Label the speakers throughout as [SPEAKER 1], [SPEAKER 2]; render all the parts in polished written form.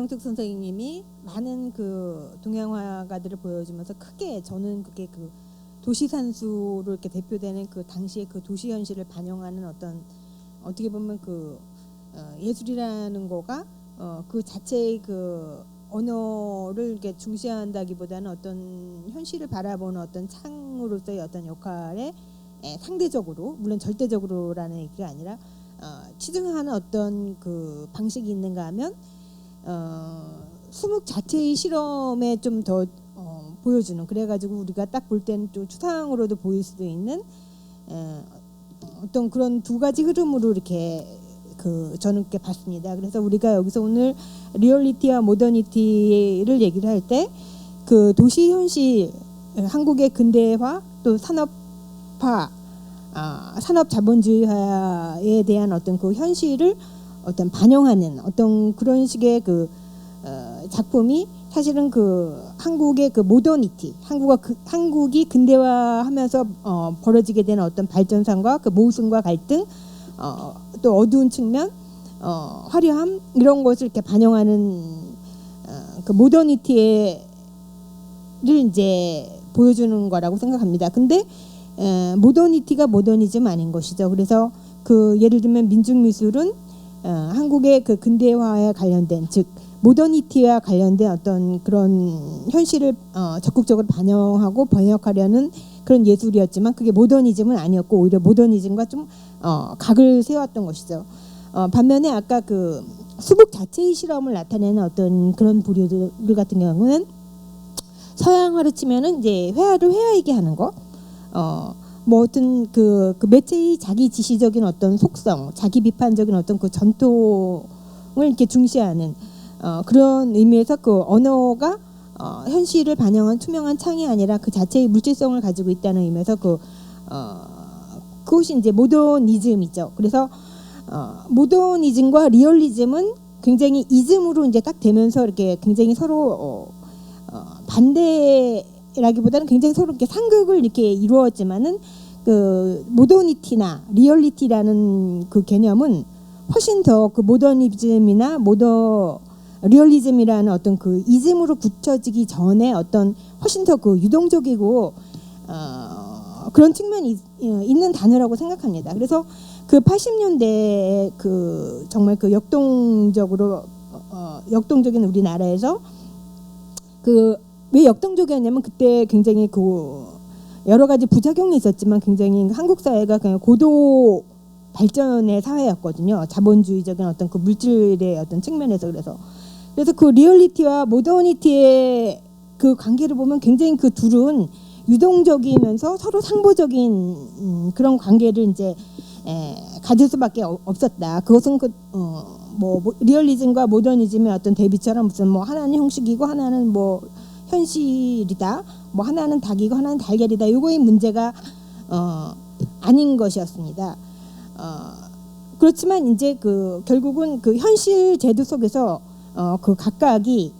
[SPEAKER 1] 배영특 선생님이 많은 그 동양 화가들을 보여주면서 크게 저는 그게 그 도시산수로 이렇게 대표되는 그 당시의 그 도시 현실을 반영하는 어떤 어떻게 보면 그 예술이라는 거가 그 자체의 그 언어를 이렇게 중시한다기보다는 어떤 현실을 바라보는 어떤 창으로서의 어떤 역할에 상대적으로 물론 절대적으로라는 얘기가 아니라 치중하는 어떤 그 방식이 있는가 하면 수묵 자체의 실험에 좀 더 보여주는 그래가지고 우리가 딱 볼 때는 또 추상으로도 보일 수도 있는 어떤 그런 두 가지 흐름으로 이렇게 저는 이렇게 봤습니다. 그래서 우리가 여기서 오늘 리얼리티와 모더니티를 얘기를 할 때 그 도시 현실, 한국의 근대화 또 산업화, 산업 자본주의화에 대한 어떤 그 현실을 어떤 반영하는 어떤 그런 식의 그 작품이 사실은 그 한국의 그 모더니티, 한국이 근대화하면서 벌어지게 되는 어떤 발전상과 그 모순과 갈등, 또 어두운 측면, 화려함 이런 것을 이렇게 반영하는 그 모더니티를 이제 보여주는 거라고 생각합니다. 근데 모더니티가 모더니즘 아닌 것이죠. 그래서 그 예를 들면 민중미술은 한국의 그 근대화에 관련된 즉 모더니티와 관련된 어떤 그런 현실을 적극적으로 반영하고 번역하려는 그런 예술이었지만 그게 모더니즘은 아니었고 오히려 모더니즘과 좀 각을 세웠던 것이죠. 반면에 아까 그 수북 자체의 실험을 나타내는 어떤 그런 부류들 같은 경우는 서양화로 치면은 이제 회화를 회화이게 하는 거, 뭐 어떤 그 매체의 자기 지시적인 어떤 속성, 자기 비판적인 어떤 그 전통을 이렇게 중시하는 그런 의미에서 그 언어가 현실을 반영한 투명한 창이 아니라 그 자체의 물질성을 가지고 있다는 의미에서 그것이 이제 모더니즘이죠. 그래서 모더니즘과 리얼리즘은 굉장히 이즘으로 이제 딱 되면서 이렇게 굉장히 서로 반대라기보다는 굉장히 서로 이렇게 상극을 이렇게 이루었지만은 그 모더니티나 리얼리티라는 그 개념은 훨씬 더 그 모더니즘이나 리얼리즘이라는 어떤 그 이즘으로 굳혀지기 전에 어떤 훨씬 더 그 유동적이고 그런 측면이 있는 단어라고 생각합니다. 그래서 그 80년대에 그 정말 그 역동적인 우리나라에서 그 왜 역동적이었냐면 그때 굉장히 그 여러 가지 부작용이 있었지만 굉장히 한국 사회가 그냥 고도 발전의 사회였거든요. 자본주의적인 어떤 그 물질의 어떤 측면에서 그래서 그 리얼리티와 모더니티의 그 관계를 보면 굉장히 그 둘은 유동적이면서 서로 상보적인 그런 관계를 이제 가질 수밖에 없었다. 그것은 뭐 리얼리즘과 모더니즘의 어떤 대비처럼 무슨 뭐 하나는 형식이고 하나는 뭐 현실이다. 뭐 하나는 닭이고 하나는 달걀이다. 요거의 문제가 아닌 것이었습니다. 그렇지만 이제 그 결국은 그 현실 제도 속에서 그 각각이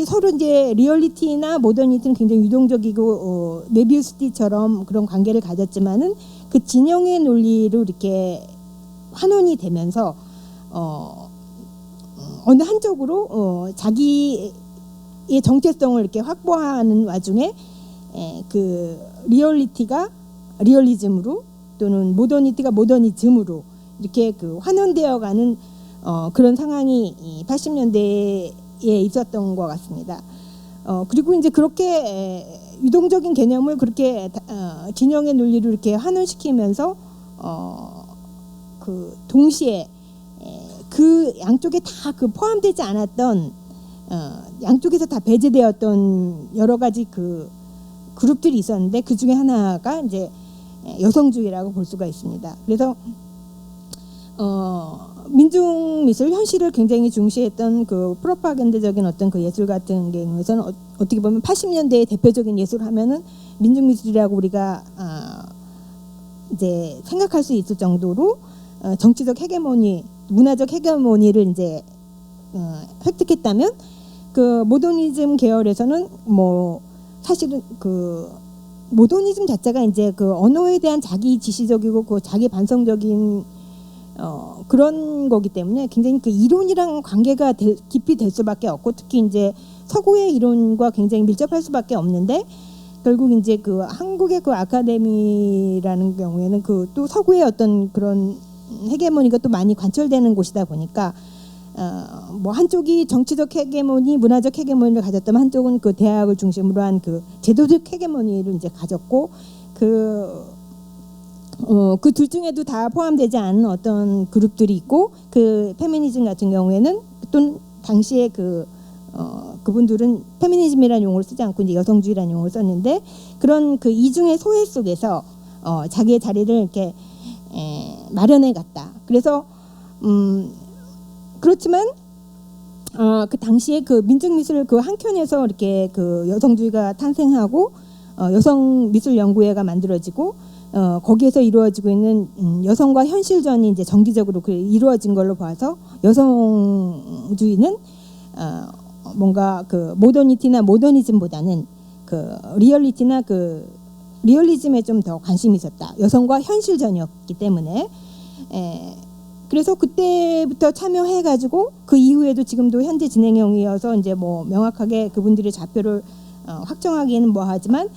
[SPEAKER 1] 서로 이제 리얼리티나 모더니티는 굉장히 유동적이고 메비우스띠처럼 그런 관계를 가졌지만은 그 진영의 논리로 이렇게 환원이 되면서 어느 한쪽으로 자기의 정체성을 이렇게 확보하는 와중에 그 리얼리티가 리얼리즘으로 또는 모더니티가 모더니즘으로 이렇게 그 환원되어가는 그런 상황이 80년대에 있었던 것 같습니다. 그리고 이제 그렇게 유동적인 개념을 그렇게 진영의 논리로 이렇게 환원시키면서 그 동시에 그 양쪽에 다 그 포함되지 않았던 양쪽에서 다 배제되었던 여러 가지 그 그룹들이 있었는데 그 중에 하나가 이제 여성주의라고 볼 수가 있습니다. 그래서 민중미술 현실을 굉장히 중시했던 그 프로파간다적인 어떤 그 예술 같은 경우에서는 어떻게 보면 80년대의 대표적인 예술을 하면은 민중미술이라고 우리가 이제 생각할 수 있을 정도로 정치적 헤게모니, 문화적 헤게모니를 이제 획득했다면 그 모더니즘 계열에서는 뭐 사실은 그 모더니즘 자체가 이제 그 언어에 대한 자기 지시적이고 그 자기 반성적인 그런 거기 때문에 굉장히 그 이론이랑 관계가 깊이 될 수밖에 없고, 특히 이제 서구의 이론과 굉장히 밀접할 수밖에 없는데, 결국 이제 그 한국의 그 아카데미라는 경우에는 그 또 서구의 어떤 그런 헤게모니가 또 많이 관철되는 곳이다 보니까 뭐 한쪽이 정치적 헤게모니, 문화적 헤게모니를 가졌다면 한쪽은 그 대학을 중심으로 한 그 제도적 헤게모니를 이제 가졌고, 그 둘 중에도 다 포함되지 않은 어떤 그룹들이 있고, 그 페미니즘 같은 경우에는 또 당시에 그분들은 페미니즘이라는 용어를 쓰지 않고 이제 여성주의라는 용어를 썼는데, 그런 그 이중의 소외 속에서 자기의 자리를 이렇게 마련해 갔다. 그래서 그렇지만 그 당시에 그 민중미술 그 한켠에서 이렇게 그 여성주의가 탄생하고 여성 미술 연구회가 만들어지고 거기에서 이루어지고 있는 여성과 현실전이 이제 정기적으로 이루어진 걸로 봐서 여성주의는 뭔가 그 모더니티나 모더니즘보다는 그 리얼리티나 그 리얼리즘에 좀 더 관심이 있었다. 여성과 현실전이었기 때문에. 그래서 그때부터 참여해가지고 그 이후에도 지금도 현재 진행형이어서 이제 뭐 명확하게 그분들의 좌표를 확정하기에는 뭐하지만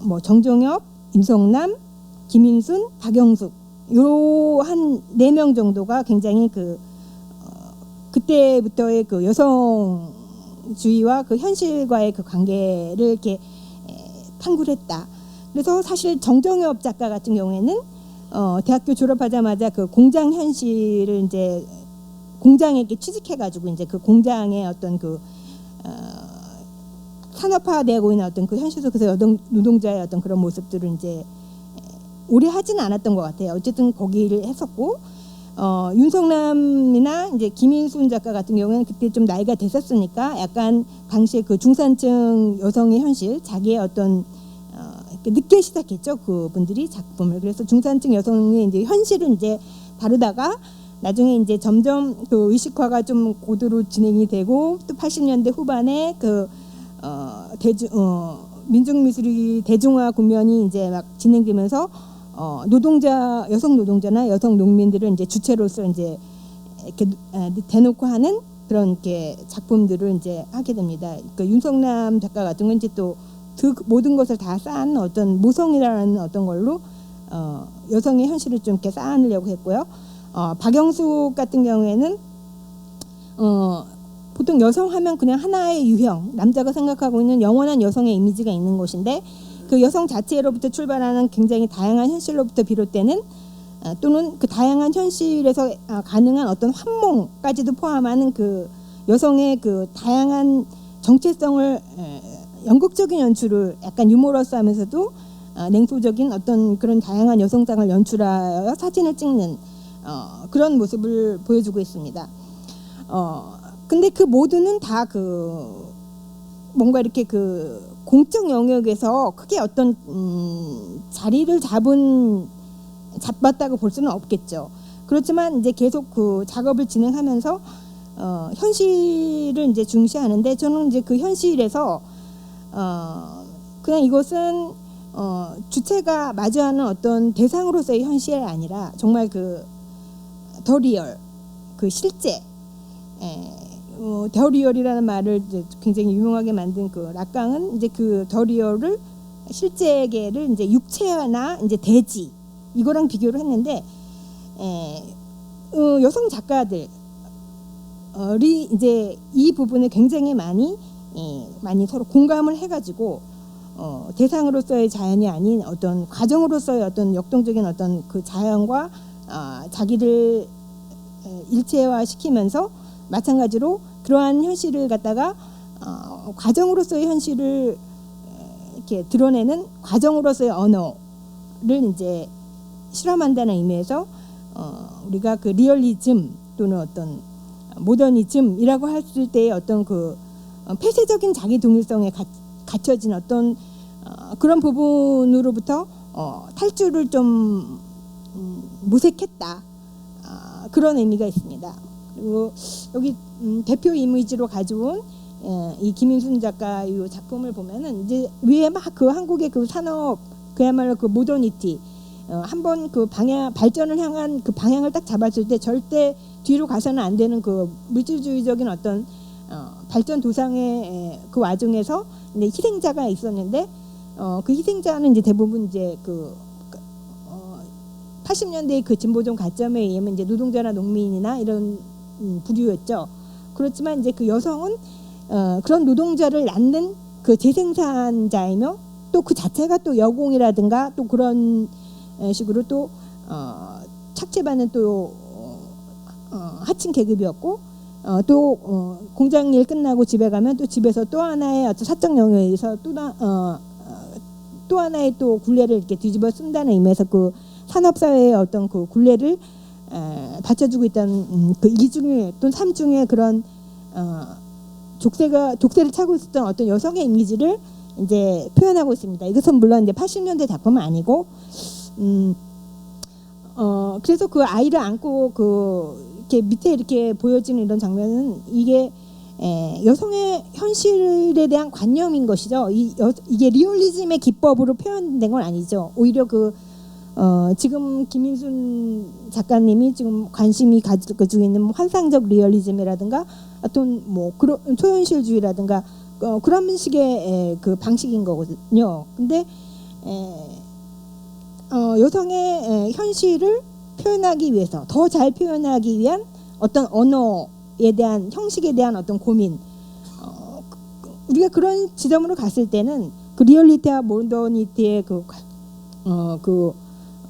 [SPEAKER 1] 뭐 정종엽, 임성남, 김인순, 박영숙 요 한 4명 정도가 굉장히 그때부터의 그 여성주의와 그 현실과의 그 관계를 이렇게 탐구를 했다. 그래서 사실 정종엽 작가 같은 경우에는 대학교 졸업하자마자 그 공장 현실을 이제 공장에 이렇게 취직해가지고 이제 그 공장의 어떤 그 산업화되고 있는 어떤 그 현실 속에서 여성 노동자의 어떤 그런 모습들을 이제 오래 하지는 않았던 것 같아요. 어쨌든 거기를 했었고, 윤석남이나 이제 김인순 작가 같은 경우에는 그때 좀 나이가 됐었으니까 약간 당시에 그 중산층 여성의 현실, 자기의 어떤 늦게 시작했죠, 그분들이 작품을. 그래서 중산층 여성의 이제 현실을 이제 다루다가 나중에 이제 점점 그 의식화가 좀 고도로 진행이 되고, 또 80년대 후반에 민중미술이 대중화 국면이 이제 막 진행되면서 여성 노동자나 여성 농민들을 이제 주체로서 이제 이렇게 대놓고 하는 그런 이렇게 작품들을 이제 하게 됩니다. 그 윤석남 작가 같은 건 이제 또 그 모든 것을 다 쌓은 어떤 모성이라는 어떤 걸로 여성의 현실을 좀 이렇게 쌓으려고 했고요. 박영숙 같은 경우에는 보통 여성 하면 그냥 하나의 유형, 남자가 생각하고 있는 영원한 여성의 이미지가 있는 것인데, 그 여성 자체로부터 출발하는 굉장히 다양한 현실로부터 비롯되는 또는 그 다양한 현실에서 가능한 어떤 환몽까지도 포함하는 그 여성의 그 다양한 정체성을 연극적인 연출을 약간 유머러스하면서도 냉소적인 어떤 그런 다양한 여성상을 연출하여 사진을 찍는 그런 모습을 보여주고 있습니다. 근데 그 모두는 다 뭔가 이렇게 그 공적 영역에서 크게 어떤 자리를 잡았다고 볼 수는 없겠죠. 그렇지만 이제 계속 그 작업을 진행하면서 현실을 이제 중시하는데, 저는 이제 그 현실에서 그냥 이것은 주체가 마주하는 어떤 대상으로서의 현실이 아니라 정말 더 리얼, 그 실제, 더 리얼이라는 말을 이제 굉장히 유명하게 만든 그 락강은 이제 그 더 리얼을 실제계를 이제 육체나 이제 대지 이거랑 비교를 했는데, 여성 작가들이 이제 이 부분에 굉장히 많이 서로 공감을 해가지고 대상으로서의 자연이 아닌 어떤 과정으로서의 어떤 역동적인 어떤 그 자연과 자기를 일체화시키면서 마찬가지로 그러한 현실을 갖다가 과정으로서의 현실을 이렇게 드러내는 과정으로서의 언어를 이제 실험한다는 의미에서 우리가 그 리얼리즘 또는 어떤 모더니즘이라고 했을 때의 어떤 그 폐쇄적인 자기 동일성에 갇혀진 어떤 그런 부분으로부터 탈출을 좀 모색했다, 그런 의미가 있습니다. 그리고 여기 대표 이미지로 가져온 이 김인순 작가 이 작품을 보면은 이제 위에 막 그 한국의 그 산업, 그야말로 그 모더니티, 한번 그 발전을 향한 그 방향을 딱 잡았을 때 절대 뒤로 가서는 안 되는 그 물질주의적인 어떤 발전 도상의 그 와중에서 이제 희생자가 있었는데 그 희생자는 이제 대부분 이제 80년대의 그 진보적 가점에 의하면 이제 노동자나 농민이나 이런 부류였죠. 그렇지만 이제 그 여성은 그런 노동자를 낳는 그 재생산자이며 또 그 자체가 또 여공이라든가 또 그런 식으로 또 착취받는 또 하층 계급이었고 또 공장 일 끝나고 집에 가면 또 집에서 또 하나의 어떤 사적 영역에서 또 하나의 또 굴레를 이렇게 뒤집어 쓴다는 의미에서 그 산업사회의 어떤 그 굴레를 받쳐주고 있던 그 이중의 또는 삼중의 그런 족쇄를 차고 있었던 어떤 여성의 이미지를 이제 표현하고 있습니다. 이것은 물론 이제 80년대 작품은 아니고 그래서 그 아이를 안고 이렇게 밑에 이렇게 보여지는 이런 장면은 이게 여성의 현실에 대한 관념인 것이죠. 이게 리얼리즘의 기법으로 표현된 건 아니죠. 오히려 지금 김인순 작가님이 지금 관심이 가지고 있는 환상적 리얼리즘이라든가 어떤 그런 초현실주의라든가 그런 식의 그 방식인 거거든요. 근데 여성의 현실을 표현하기 위해서 더 잘 표현하기 위한 어떤 언어에 대한 형식에 대한 어떤 고민, 우리가 그런 지점으로 갔을 때는 그 리얼리티와 모더니티의 그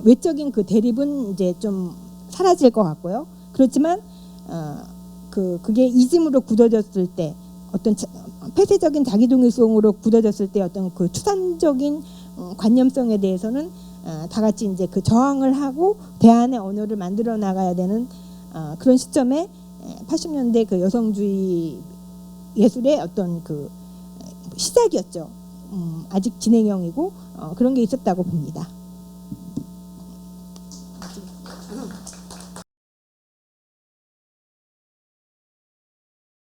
[SPEAKER 1] 외적인 그 대립은 이제 좀 사라질 것 같고요. 그렇지만 그게 이즘으로 굳어졌을 때 어떤 폐쇄적인 자기동일성으로 굳어졌을 때 어떤 그 추상적인 관념성에 대해서는 다 같이 이제 그 저항을 하고 대안의 언어를 만들어 나가야 되는 그런 시점에 80년대 그 여성주의 예술의 어떤 그 시작이었죠. 아직 진행형이고 그런 게 있었다고 봅니다.